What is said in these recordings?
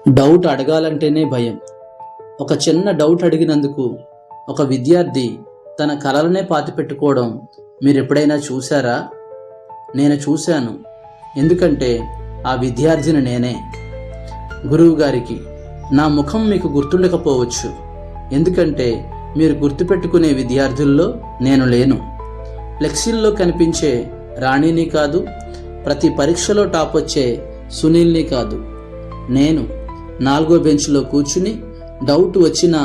Doubt అడగాలంటేనే భయం. ఒక చిన్న డౌట్ అడిగినందుకు ఒక విద్యార్థి తన కలలనే పాతిపెట్టుకోవడం మీరు ఎప్పుడైనా చూశారా? నేను చూశాను. ఎందుకంటే ఆ విద్యార్థిని నేనే. గురువు గారికి నా ముఖం మీకు గుర్తుండకపోవచ్చు, ఎందుకంటే మీరు గుర్తుపెట్టుకునే విద్యార్థుల్లో నేను లేను. ఫ్లెక్సీల్లో కనిపించే రాణిని కాదు, ప్రతి పరీక్షలో టాప్ వచ్చే సునీల్ని కాదు. నేను 4వ బెంచ్లో కూర్చుని డౌట్ వచ్చినా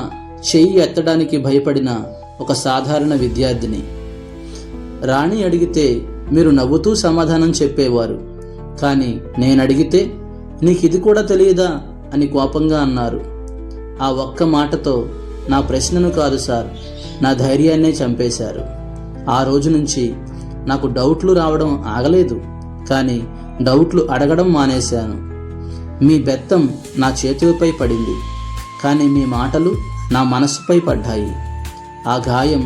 చెయ్యి ఎత్తడానికి భయపడిన ఒక సాధారణ విద్యార్థిని. రాణి అడిగితే మీరు నవ్వుతూ సమాధానం చెప్పేవారు, కానీ నేను అడిగితే నీకు ఇది కూడా తెలియదా అని కోపంగా అన్నారు. ఆ ఒక్క మాటతో నా ప్రశ్నను కాదు సార్, నా ధైర్యాన్నే చంపేశారు. ఆ రోజు నుంచి నాకు డౌట్లు రావడం ఆగలేదు, కానీ డౌట్లు అడగడం మానేశాను. మీ బెత్తం నా చేతులపై పడింది, కానీ మీ మాటలు నా మనసుపై పడ్డాయి. ఆ గాయం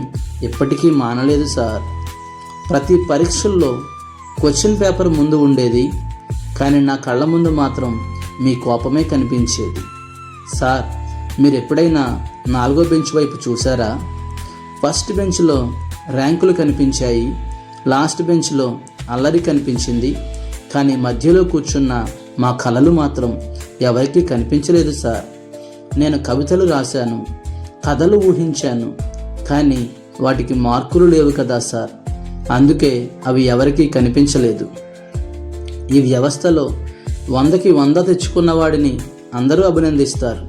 ఎప్పటికీ మానలేదు సార్. ప్రతి పరీక్షల్లో క్వశ్చన్ పేపర్ ముందు ఉండేది, కానీ నా కళ్ళ ముందు మాత్రం మీ కోపమే కనిపించేది. సార్, మీరు ఎప్పుడైనా 4వ బెంచ్ వైపు చూసారా? ఫస్ట్ బెంచ్లో ర్యాంకులు కనిపించాయి, లాస్ట్ బెంచ్లో అల్లరి కనిపించింది, కానీ మధ్యలో కూర్చున్న మా కళలు మాత్రం ఎవరికీ కనిపించలేదు సార్. నేను కవితలు రాశాను, కథలు ఊహించాను, కానీ వాటికి మార్కులు లేవు కదా సార్. అందుకే అవి ఎవరికీ కనిపించలేదు. ఈ వ్యవస్థలో 100కి 100 తెచ్చుకున్న వాడిని అందరూ అభినందిస్తారు,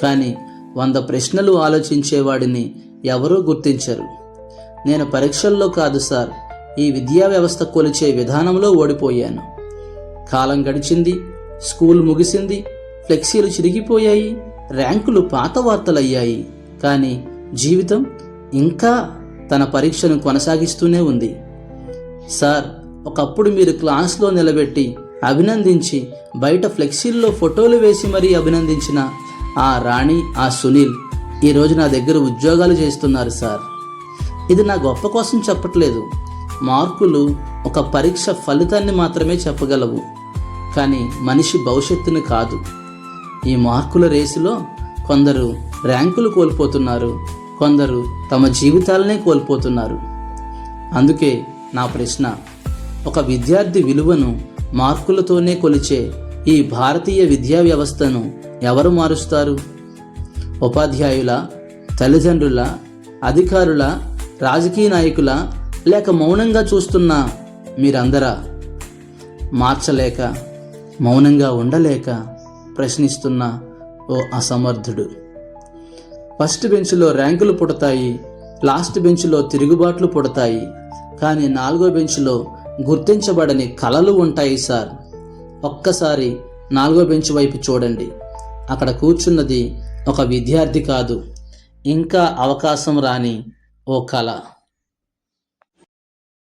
కానీ 100 ప్రశ్నలు ఆలోచించేవాడిని ఎవరూ గుర్తించరు. నేను పరీక్షల్లో కాదు సార్, ఈ విద్యా వ్యవస్థ కొలిచే విధానంలో ఓడిపోయాను. కాలం గడిచింది, స్కూల్ ముగిసింది, ఫ్లెక్సీలు చిరిగిపోయాయి, ర్యాంకులు పాత వార్తలయ్యాయి, కానీ జీవితం ఇంకా తన పరీక్షను కొనసాగిస్తూనే ఉంది. సార్, ఒకప్పుడు మీరు క్లాస్లో నిలబెట్టి అభినందించి బయట ఫ్లెక్సీల్లో ఫోటోలు వేసి మరీ అభినందించిన ఆ రాణి, ఆ సునీల్ ఈరోజు నా దగ్గర ఉద్యోగాలు చేస్తున్నారు సార్. ఇది నా గొప్ప కోసం చెప్పట్లేదు. మార్కులు ఒక పరీక్ష ఫలితాన్ని మాత్రమే చెప్పగలవు, కానీ మనిషి భవిష్యత్తుని కాదు. ఈ మార్కుల రేసులో కొందరు ర్యాంకులు కోల్పోతున్నారు, కొందరు తమ జీవితాలనే కోల్పోతున్నారు. అందుకే నా ప్రశ్న, ఒక విద్యార్థి విలువను మార్కులతోనే కొలిచే ఈ భారతీయ విద్యా వ్యవస్థను ఎవరు మారుస్తారు? ఉపాధ్యాయుల, తల్లిదండ్రుల, అధికారుల, రాజకీయ నాయకుల, లేక మౌనంగా చూస్తున్న మీరందరా? మార్చలేక, మౌనంగా ఉండలేక ప్రశ్నిస్తున్న ఓ అసమర్థుడు. ఫస్ట్ బెంచ్లో ర్యాంకులు పుడతాయి, లాస్ట్ బెంచ్లో తిరుగుబాట్లు పుడతాయి, కానీ 4వ బెంచ్లో గుర్తించబడని కళలు ఉంటాయి సార్. ఒక్కసారి 4వ బెంచ్ వైపు చూడండి. అక్కడ కూర్చున్నది ఒక విద్యార్థి కాదు, ఇంకా అవకాశం రాని ఓ కళ.